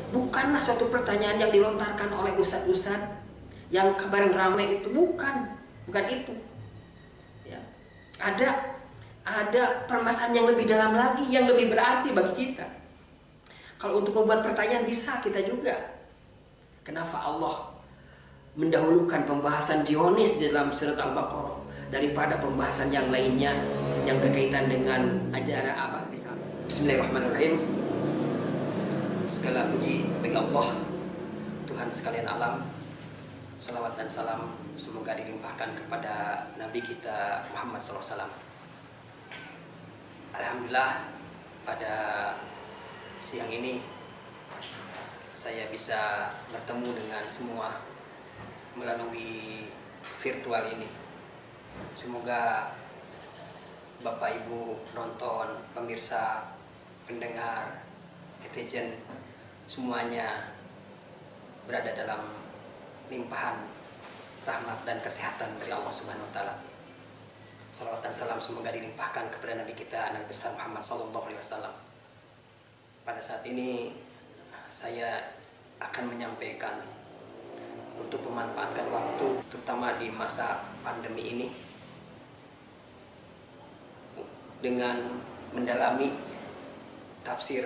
Bukanlah suatu pertanyaan yang dilontarkan oleh ustadz-ustadz yang kemarin ramai itu, bukan itu. Ya. Ada permasalahan yang lebih dalam lagi, yang lebih berarti bagi kita. Kalau untuk membuat pertanyaan bisa kita juga. Kenapa Allah mendahulukan pembahasan Zionis di dalam surat Al-Baqarah daripada pembahasan yang lainnya yang berkaitan dengan ajaran apa di sana? Bismillahirrahmanirrahim. Segala puji bagi Allah, Tuhan sekalian alam. Salawat dan salam semoga dilimpahkan kepada Nabi kita Muhammad SAW. Alhamdulillah, pada siang ini saya bisa bertemu dengan semua melalui virtual ini. Semoga Bapak Ibu penonton, pemirsa, pendengar, netizen semuanya berada dalam limpahan rahmat dan kesehatan dari Allah Subhanahu wa taala. Salawat dan salam semoga dilimpahkan kepada Nabi kita Nabi besar Muhammad sallallahu alaihi wasallam. Pada saat ini saya akan menyampaikan untuk memanfaatkan waktu terutama di masa pandemi ini dengan mendalami tafsir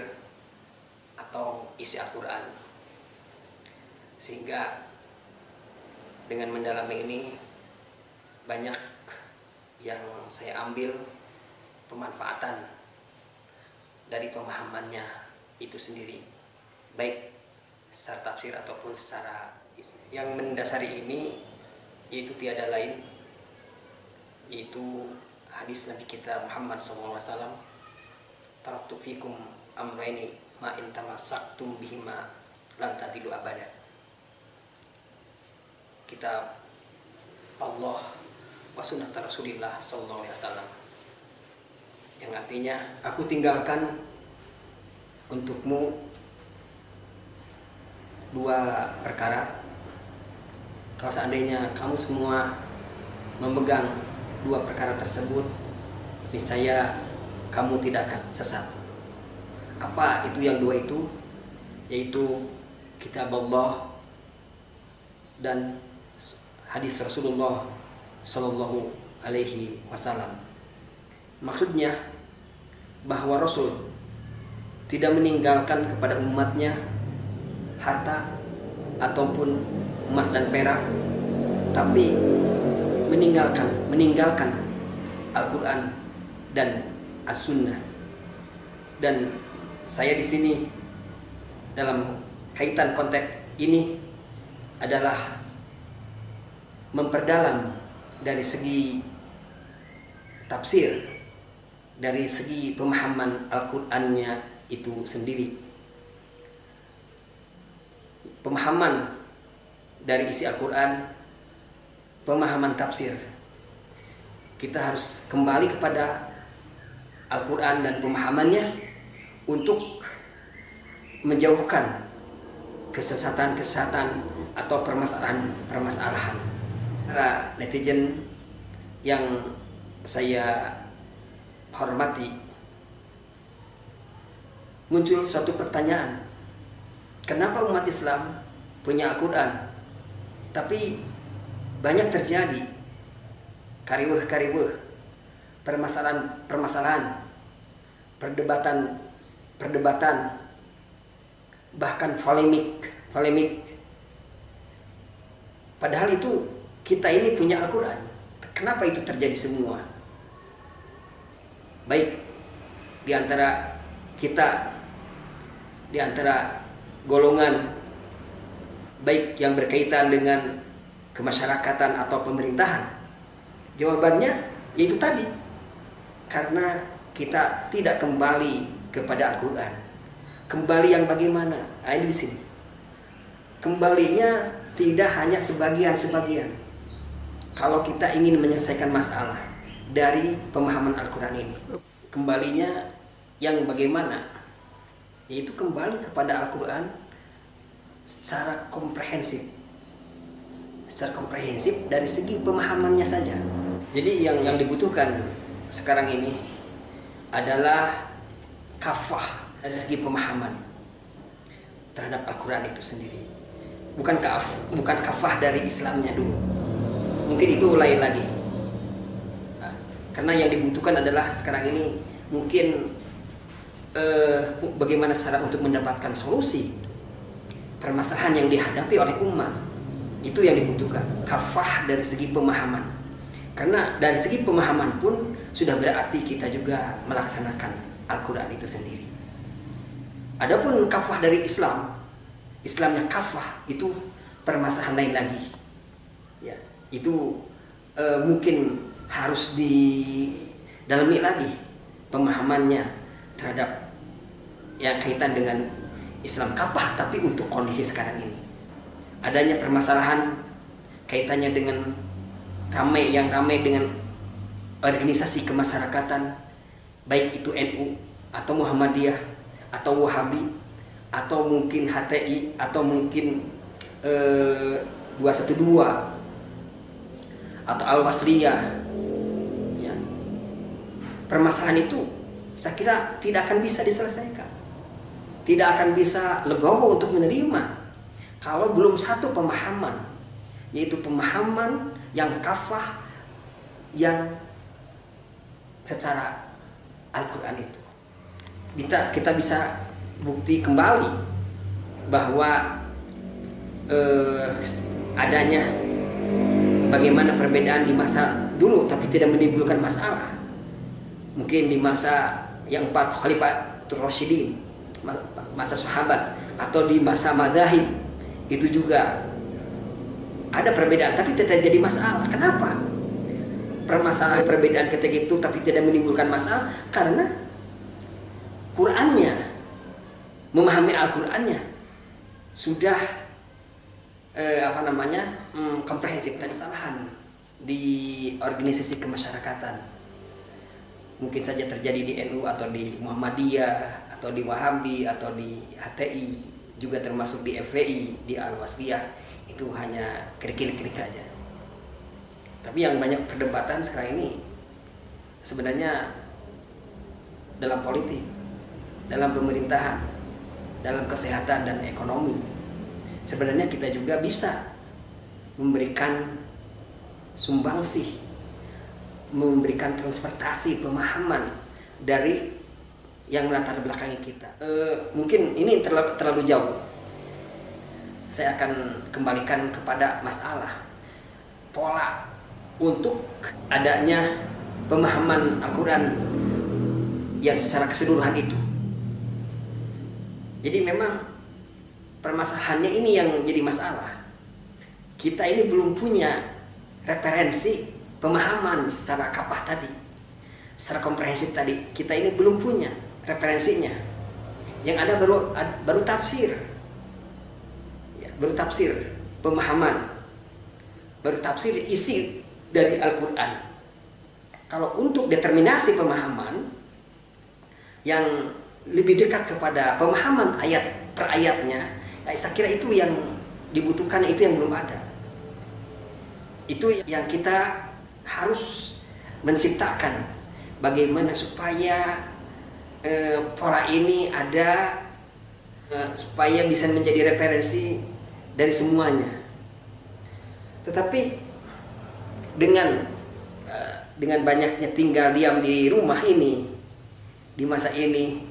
atau isi Al-Quran, sehingga dengan mendalami ini banyak yang saya ambil pemanfaatan dari pemahamannya itu sendiri, baik secara tafsir ataupun secara isi. Yang mendasari ini yaitu tiada lain, yaitu hadis Nabi kita Muhammad SAW, taraktu fikum amraini ma in tamassaktum bihima lan tadilu abada. Kitab Allah wa sunnah Rasulillah sallallahu alaihi wasallam, yang artinya aku tinggalkan untukmu dua perkara. Kalau seandainya kamu semua memegang dua perkara tersebut, niscaya kamu tidak akan sesat. Apa itu yang dua itu? Yaitu kitab Allah dan hadis Rasulullah Sallallahu Alaihi Wasallam. Maksudnya bahwa Rasul tidak meninggalkan kepada umatnya harta ataupun emas dan perak, tapi meninggalkan Al-Quran dan As-Sunnah. Dan saya di sini dalam kaitan konteks ini adalah memperdalam dari segi tafsir, dari segi pemahaman Al-Qur'annya itu sendiri. Pemahaman dari isi Al-Qur'an, pemahaman tafsir. Kita harus kembali kepada Al-Qur'an dan pemahamannya untuk menjauhkan kesesatan-kesesatan atau permasalahan. Para netizen yang saya hormati, muncul suatu pertanyaan, kenapa umat Islam punya Al-Quran tapi banyak terjadi kariweh, permasalahan, perdebatan, bahkan polemik. Padahal itu kita ini punya Al-Quran. Kenapa itu terjadi semua? Baik di antara kita, di antara golongan, baik yang berkaitan dengan kemasyarakatan atau pemerintahan. Jawabannya yaitu tadi, karena kita tidak kembali kepada Al-Quran. Kembali yang bagaimana? Ini di sini. Kembalinya tidak hanya sebagian. Kalau kita ingin menyelesaikan masalah dari pemahaman Al-Quran ini, kembalinya yang bagaimana? Yaitu kembali kepada Al-Quran secara komprehensif dari segi pemahamannya saja. Jadi yang dibutuhkan sekarang ini adalah kafah dari segi pemahaman. terhadap Al-Quran itu sendiri. Bukan kafah dari Islamnya dulu. Mungkin itu lain lagi. Nah, karena yang dibutuhkan adalah sekarang ini mungkin bagaimana cara untuk mendapatkan solusi permasalahan yang dihadapi oleh umat. Itu yang dibutuhkan, kafah dari segi pemahaman. Karena dari segi pemahaman pun sudah berarti kita juga melaksanakan Al-Quran itu sendiri. Adapun kafah dari Islamnya kafah, itu permasalahan lain lagi. Ya, itu mungkin harus didalami lagi pemahamannya terhadap yang kaitan dengan Islam kafah, tapi untuk kondisi sekarang ini. Adanya permasalahan kaitannya dengan ramai dengan organisasi kemasyarakatan, baik itu NU atau Muhammadiyah atau Wahabi atau mungkin HTI atau mungkin 212 atau Al-Wasliyah. Ya. Permasalahan itu saya kira tidak akan bisa diselesaikan, tidak akan bisa legowo untuk menerima kalau belum satu pemahaman, yaitu pemahaman yang kafah, yang secara Al-Quran itu. Kita bisa bukti kembali bahwa adanya bagaimana perbedaan di masa dulu tapi tidak menimbulkan masalah. Mungkin di masa yang 4 Khalifatul Rasyidin, masa sahabat, atau di masa madzhab, itu juga ada perbedaan tapi tidak jadi masalah. Kenapa? Permasalahan perbedaan ketika itu tapi tidak menimbulkan masalah karena Qurannya, memahami Al-Qurannya sudah komprehensif. Dan kesalahan di organisasi kemasyarakatan mungkin saja terjadi di NU atau di Muhammadiyah atau di Wahabi atau di HTI, juga termasuk di FPI, di Al-Wasliyah, itu hanya kerikil-kerik aja. Tapi yang banyak perdebatan sekarang ini sebenarnya dalam politik, dalam pemerintahan, dalam kesehatan dan ekonomi. Sebenarnya kita juga bisa memberikan sumbangsih, memberikan transportasi pemahaman dari yang melatar belakangi kita. Mungkin ini terlalu jauh. Saya akan kembalikan kepada masalah pola untuk adanya pemahaman Al-Quran yang secara keseluruhan itu. Jadi memang permasalahannya ini yang jadi masalah. Kita ini belum punya referensi pemahaman secara kafah tadi, secara komprehensif tadi. Kita ini belum punya referensinya. Yang ada baru tafsir, ya, baru tafsir pemahaman, baru tafsir isi dari Al-Quran. Kalau untuk determinasi pemahaman yang lebih dekat kepada pemahaman ayat per ayatnya, ya, saya kira itu yang dibutuhkan, itu yang belum ada. Itu yang kita harus menciptakan bagaimana supaya pola ini ada, supaya bisa menjadi referensi dari semuanya. Tetapi dengan banyaknya tinggal diam di rumah ini, di masa ini,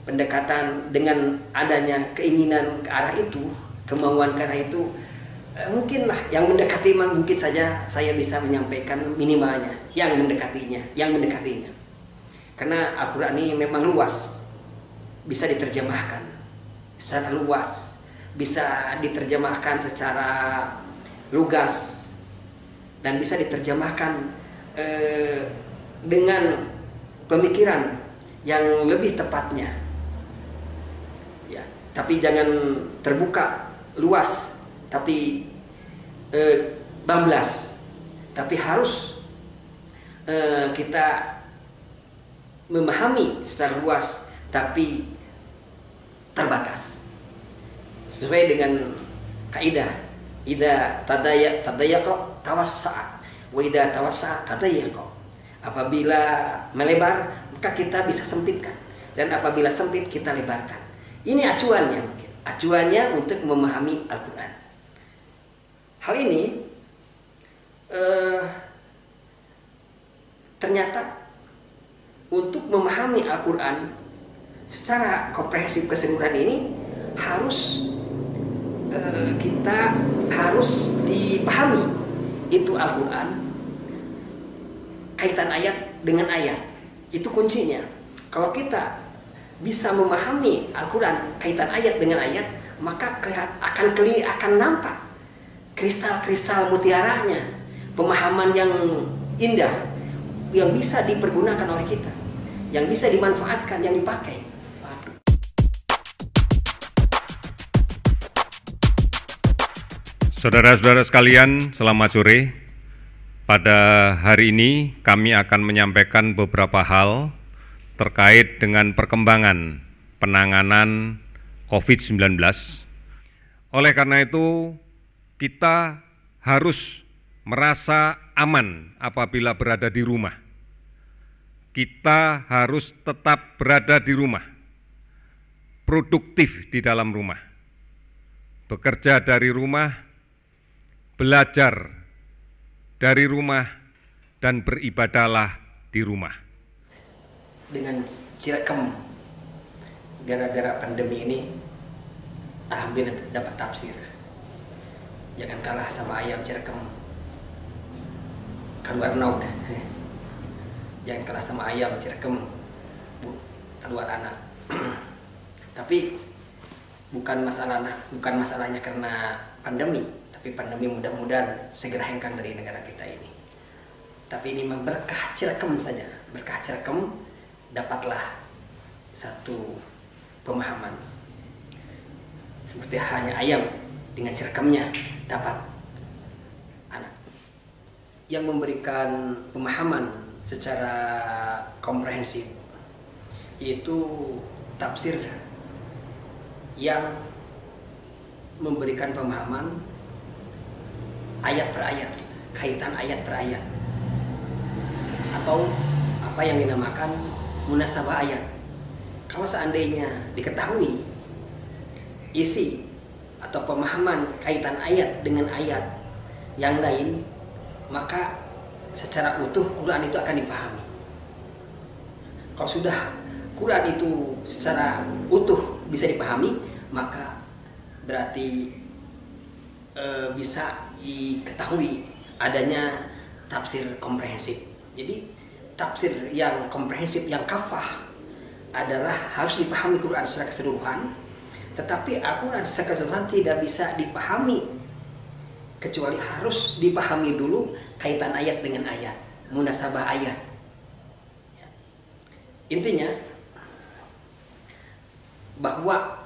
pendekatan dengan adanya keinginan ke arah itu, kemauan ke arah itu, mungkinlah yang mendekati, mungkin saja saya bisa menyampaikan minimalnya yang mendekatinya. Karena Al-Quran ini memang luas, bisa diterjemahkan secara luas, bisa diterjemahkan secara lugas, dan bisa diterjemahkan dengan pemikiran yang lebih tepatnya. Ya, tapi jangan terbuka luas, tapi bablas, tapi harus kita memahami secara luas tapi terbatas, sesuai dengan kaidah idza tadayaqa tawassa'a wa idza tawassa'a tadayaqa. Apabila melebar maka kita bisa sempitkan, dan apabila sempit kita lebarkan. Ini acuannya, mungkin acuannya untuk memahami Al-Quran. Hal ini ternyata untuk memahami Al-Quran secara komprehensif keseluruhan ini harus kita harus dipahami itu Al-Quran, kaitan ayat dengan ayat. Itu kuncinya. Kalau kita bisa memahami Al-Quran kaitan ayat dengan ayat, maka akan nampak kristal-kristal mutiaranya, pemahaman yang indah yang bisa dipergunakan oleh kita, yang bisa dimanfaatkan, yang dipakai. Saudara-saudara sekalian, selamat sore. Pada hari ini kami akan menyampaikan beberapa hal terkait dengan perkembangan penanganan COVID-19. Oleh karena itu, kita harus merasa aman apabila berada di rumah. Kita harus tetap berada di rumah, produktif di dalam rumah, bekerja dari rumah, belajar dari rumah, dan beribadahlah di rumah. Dengan Cirekem, gara-gara pandemi ini, alhamdulillah dapat tafsir. Jangan kalah sama ayam Cirekem, keluar nauk. Jangan kalah sama ayam Cirekem, keluar anak. Tapi bukan masalahnya karena pandemi. Tapi pandemi mudah-mudahan segera hengkang dari negara kita ini. Tapi ini berkah Cirekem saja. Berkah Cirekem dapatlah satu pemahaman. Seperti hanya ayam dengan Cirekemnya dapat anak. Yang memberikan pemahaman secara komprehensif yaitu tafsir yang memberikan pemahaman ayat per ayat, kaitan ayat per ayat, atau apa yang dinamakan munasabah ayat. Kalau seandainya diketahui isi atau pemahaman kaitan ayat dengan ayat yang lain, maka secara utuh Quran itu akan dipahami. Kalau sudah Quran itu secara utuh bisa dipahami, maka berarti bisa diketahui adanya tafsir komprehensif. Jadi tafsir yang komprehensif, yang kafah adalah harus dipahami Quran secara keseluruhan. Tetapi Al-Quran secara keseluruhan tidak bisa dipahami kecuali harus dipahami dulu kaitan ayat dengan ayat, munasabah ayat. Intinya bahwa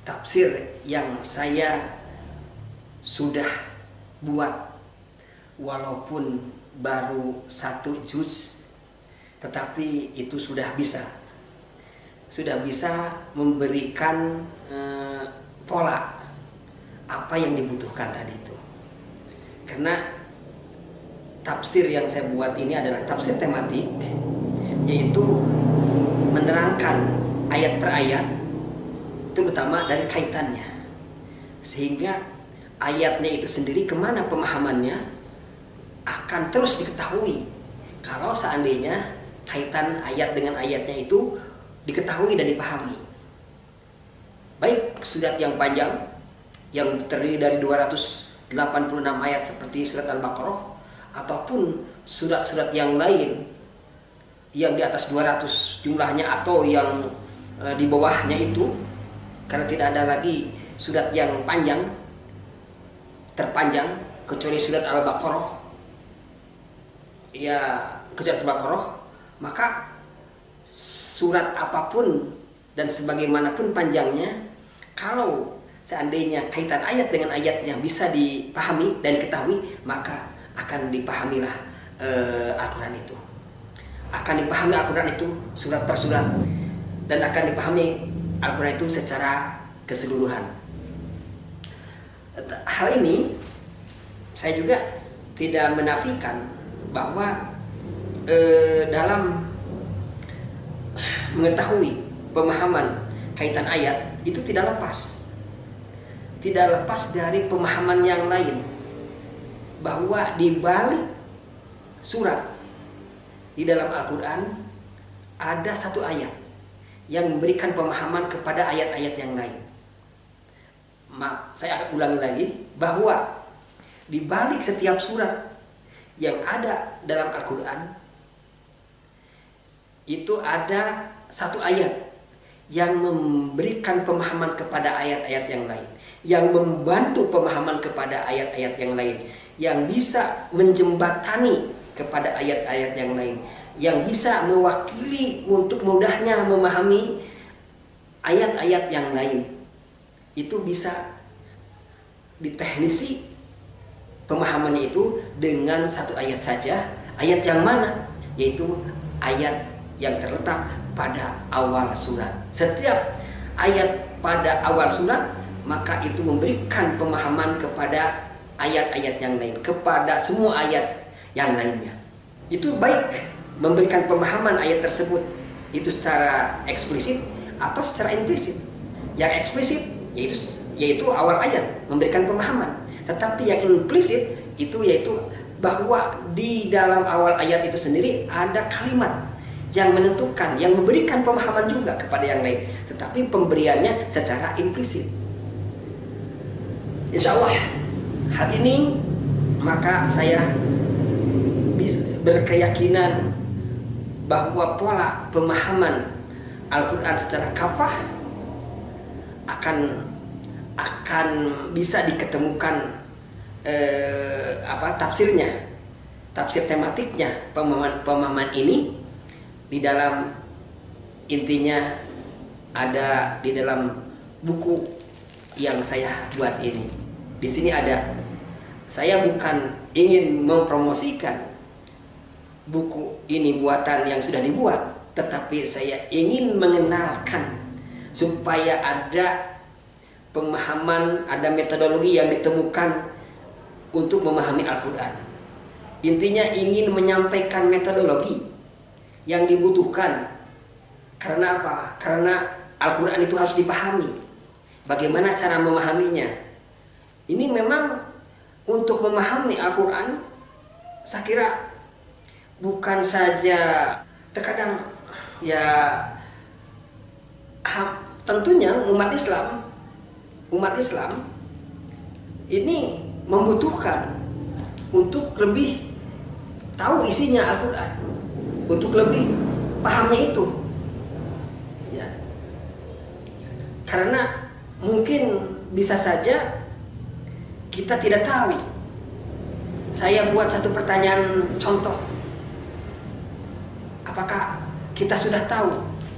tafsir yang saya sudah buat walaupun baru 1 juz, tetapi itu sudah bisa memberikan pola apa yang dibutuhkan tadi itu. Karena tafsir yang saya buat ini adalah tafsir tematik, yaitu menerangkan ayat per ayat, terutama dari kaitannya, sehingga ayatnya itu sendiri kemana pemahamannya akan terus diketahui kalau seandainya kaitan ayat dengan ayatnya itu diketahui dan dipahami. Baik surat yang panjang yang terdiri dari 286 ayat seperti surat Al-Baqarah, ataupun surat-surat yang lain yang di atas 200 jumlahnya atau yang di bawahnya itu, karena tidak ada lagi surat yang terpanjang kecuali surat Al-Baqarah. Ya, kecuali Al-Baqarah, maka surat apapun dan sebagaimanapun panjangnya, kalau seandainya kaitan ayat dengan ayatnya bisa dipahami dan diketahui, maka akan dipahamilah Al-Quran itu. Akan dipahami Al-Quran itu surat per surat, dan akan dipahami Al-Quran itu secara keseluruhan. Hal ini saya juga tidak menafikan bahwa dalam mengetahui pemahaman kaitan ayat itu tidak lepas tidak lepas dari pemahaman yang lain, bahwa di balik surat di dalam Al-Quran ada satu ayat yang memberikan pemahaman kepada ayat-ayat yang lain. Saya akan ulangi lagi, bahwa di balik setiap surat yang ada dalam Al-Quran itu ada satu ayat yang memberikan pemahaman kepada ayat-ayat yang lain, yang membantu pemahaman kepada ayat-ayat yang lain, yang bisa menjembatani kepada ayat-ayat yang lain, yang bisa mewakili untuk mudahnya memahami ayat-ayat yang lain. Itu bisa diteknisi pemahamannya itu dengan satu ayat saja. Ayat yang mana? Yaitu ayat yang terletak pada awal surat. Setiap ayat pada awal surat, maka itu memberikan pemahaman kepada ayat-ayat yang lain, kepada semua ayat yang lainnya. Itu baik memberikan pemahaman ayat tersebut itu secara eksplisit atau secara implisit. Yang eksplisit yaitu awal ayat memberikan pemahaman, tetapi yang implisit itu yaitu bahwa di dalam awal ayat itu sendiri ada kalimat yang menentukan, yang memberikan pemahaman juga kepada yang lain, tetapi pemberiannya secara implisit. Insya Allah hal ini maka saya berkeyakinan bahwa pola pemahaman Al-Quran secara kafah akan bisa diketemukan tafsirnya, tafsir tematiknya pemahaman ini di dalam, intinya ada di dalam buku yang saya buat ini. Di sini ada, saya bukan ingin mempromosikan buku ini buatan yang sudah dibuat, tetapi saya ingin mengenalkan supaya ada pemahaman, ada metodologi yang ditemukan untuk memahami Al-Quran. Intinya ingin menyampaikan metodologi yang dibutuhkan. Karena apa? Karena Al-Quran itu harus dipahami. Bagaimana cara memahaminya? Ini memang untuk memahami Al-Quran, saya kira bukan saja terkadang tentunya umat Islam ini membutuhkan untuk lebih tahu isinya Al-Quran, untuk lebih pahamnya itu, ya. Karena mungkin bisa saja kita tidak tahu. Saya buat satu pertanyaan contoh. Apakah kita sudah tahu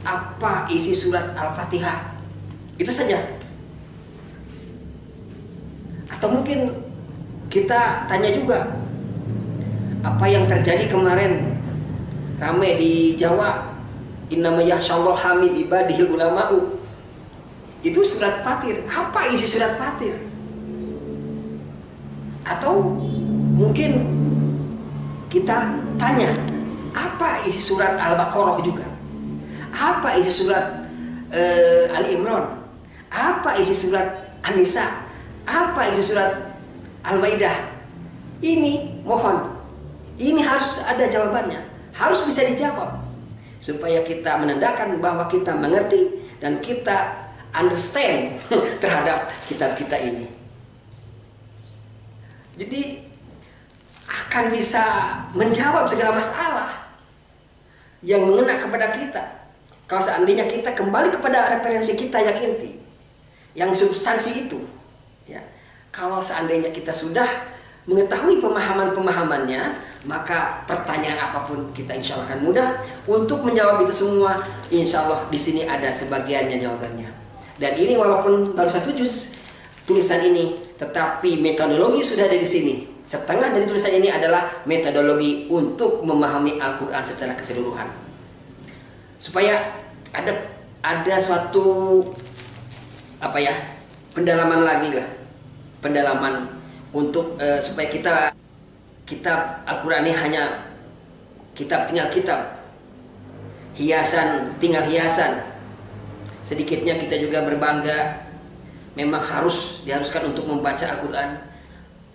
apa isi surat Al-Fatihah? Itu saja. Atau mungkin kita tanya juga, apa yang terjadi kemarin ramai di Jawa, innama yakhsyallaha min ibadihil ulama'u. Itu surat Fatir. Apa isi surat Fatir? Atau mungkin kita tanya, apa isi surat Al-Baqarah juga? Apa isi surat Ali Imran? Apa isi surat An-Nisa? Apa isi surat Al-Maidah? Ini mohon, ini harus ada jawabannya, harus bisa dijawab, supaya kita menandakan bahwa kita mengerti dan kita understand terhadap kitab kita ini. Jadi akan bisa menjawab segala masalah yang mengena kepada kita kalau seandainya kita kembali kepada referensi kita yang inti, yang substansi itu, ya. Kalau seandainya kita sudah mengetahui pemahamannya, maka pertanyaan apapun kita insya Allah akan mudah untuk menjawab itu semua. Insya Allah di sini ada sebagiannya jawabannya. Dan ini walaupun baru satu juz tulisan ini, tetapi metodologi sudah ada di sini. Setengah dari tulisan ini adalah metodologi untuk memahami Al-Quran secara keseluruhan, supaya ada suatu pendalaman lagi lah, pendalaman untuk supaya kitab Al-Quran ini hanya tinggal kitab, hiasan tinggal hiasan. Sedikitnya kita juga berbangga memang diharuskan untuk membaca Al-Quran.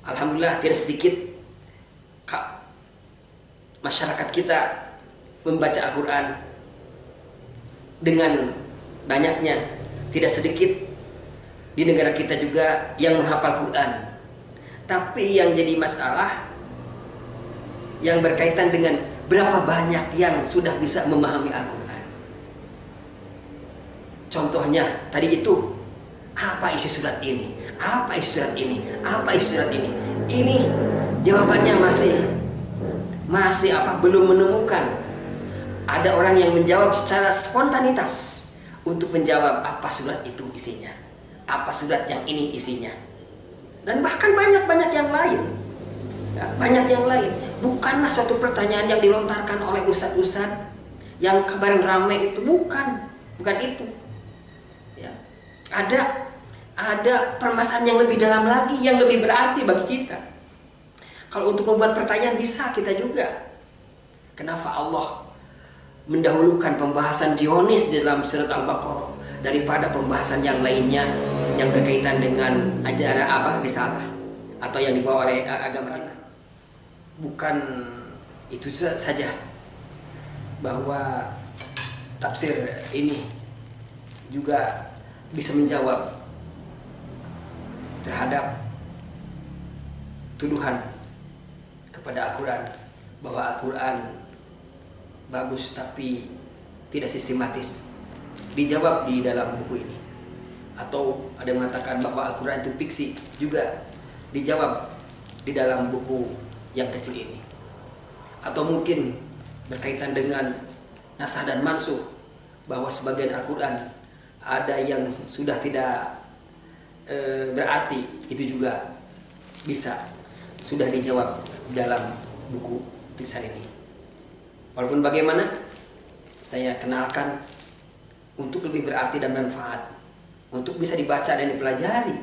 Alhamdulillah tidak sedikit masyarakat kita membaca Al-Quran dengan banyaknya. Tidak sedikit di negara kita juga yang menghafal Quran. Tapi yang jadi masalah yang berkaitan dengan berapa banyak yang sudah bisa memahami Al-Quran. Contohnya tadi itu, apa isi surat ini? Apa isi surat ini? Apa isi surat ini? Ini jawabannya masih belum menemukan. Ada orang yang menjawab secara spontanitas untuk menjawab apa surat itu isinya, apa surat yang ini isinya, dan bahkan banyak yang lain. Ya, banyak yang lain. Bukanlah suatu pertanyaan yang dilontarkan oleh ustadz-ustadz yang kemarin ramai itu, bukan itu. Ya, ada permasalahan yang lebih dalam lagi, yang lebih berarti bagi kita. Kalau untuk membuat pertanyaan bisa kita juga. Kenapa Allah mendahulukan pembahasan Zionis di dalam surat Al-Baqarah daripada pembahasan yang lainnya yang berkaitan dengan ajaran risalah atau yang dibawa oleh agama kita? Bukan itu saja, bahwa tafsir ini juga bisa menjawab terhadap tuduhan kepada Al-Quran bahwa Al-Quran bagus tapi tidak sistematis. Dijawab di dalam buku ini. Atau ada yang mengatakan bahwa Al-Quran itu fiksi, juga dijawab di dalam buku yang kecil ini. Atau mungkin berkaitan dengan nasakh dan mansukh, bahwa sebagian Al-Quran ada yang sudah tidak berarti, itu juga sudah dijawab dalam buku tulisan ini. Walaupun bagaimana, saya kenalkan untuk lebih berarti dan manfaat, untuk bisa dibaca dan dipelajari,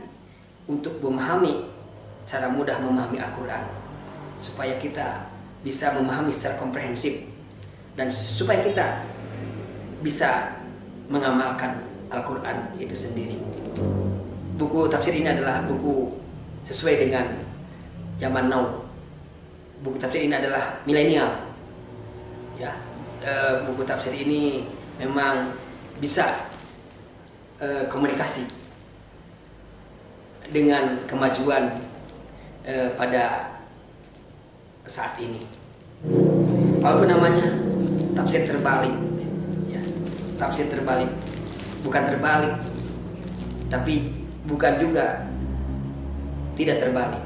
untuk memahami, cara mudah memahami Al-Quran, supaya kita bisa memahami secara komprehensif, dan supaya kita bisa mengamalkan Al-Quran itu sendiri. Buku tafsir ini adalah buku sesuai dengan zaman now. Buku tafsir ini adalah milenial. Ya, buku tafsir ini memang bisa komunikasi dengan kemajuan pada saat ini. Walaupun namanya tafsir terbalik, ya, tafsir terbalik, bukan terbalik, tapi bukan juga tidak terbalik.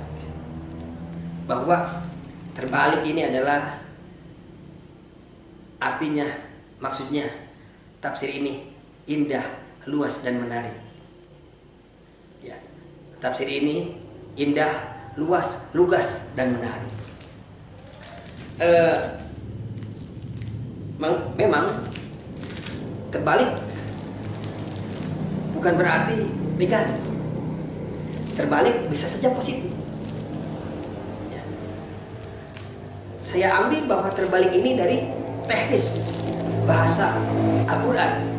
Bahwa terbalik ini adalah artinya, maksudnya tafsir ini indah, luas dan menarik. Ya, tafsir ini indah, luas, lugas dan menarik. Memang terbalik bukan berarti negatif. Terbalik bisa saja positif. Ya. Saya ambil bahwa terbalik ini dari teknis bahasa Al-Quran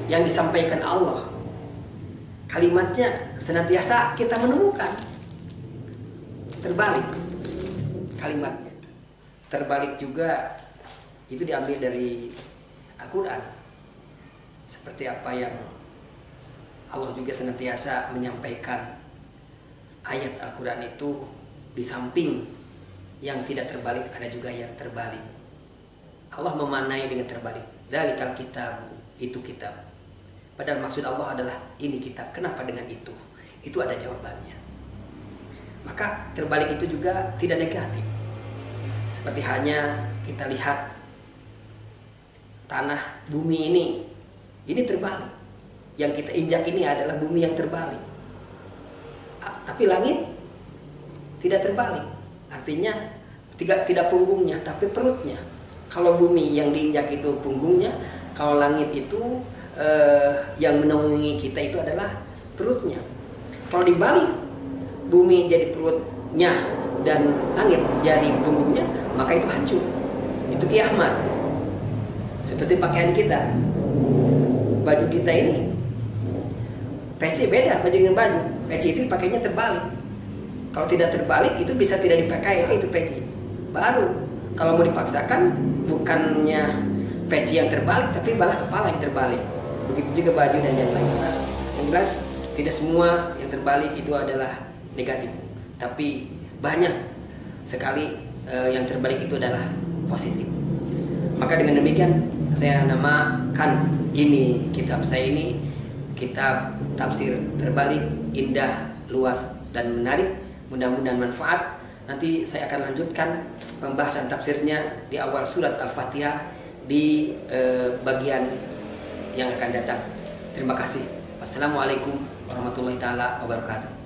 yang disampaikan Allah. Kalimatnya senantiasa kita menemukan terbalik kalimatnya. Terbalik juga itu diambil dari Al-Quran. Seperti apa yang Allah juga senantiasa menyampaikan ayat Al-Quran itu, di samping yang tidak terbalik ada juga yang terbalik. Allah memanai dengan terbalik. Dzalikal kitab, itu kitab. Padahal maksud Allah adalah ini kitab. Kenapa dengan itu? Itu ada jawabannya. Maka terbalik itu juga tidak negatif. Seperti hanya kita lihat tanah, bumi ini terbalik. Yang kita injak ini adalah bumi yang terbalik. Tapi langit tidak terbalik. Artinya tidak punggungnya, tapi perutnya. Kalau bumi yang diinjak itu punggungnya, kalau langit itu yang menaungi kita itu adalah perutnya. Kalau dibalik, bumi jadi perutnya dan langit jadi punggungnya, maka itu hancur. Itu kiamat. Seperti pakaian kita, baju kita ini Peci beda baju dengan baju. Peci itu pakainya terbalik. Kalau tidak terbalik itu bisa tidak dipakai, itu peci. Baru kalau mau dipaksakan bukannya peci yang terbalik tapi malah kepala yang terbalik. Begitu juga baju dan yang lain. Nah, yang jelas tidak semua yang terbalik itu adalah negatif, tapi banyak sekali yang terbalik itu adalah positif. Maka dengan demikian saya namakan ini kitab saya ini kitab tafsir terbalik, indah, luas dan menarik. Mudah-mudahan manfaat. Nanti saya akan lanjutkan pembahasan tafsirnya di awal surat Al-Fatihah di bagian yang akan datang. Terima kasih. Wassalamualaikum warahmatullahi taala wabarakatuh.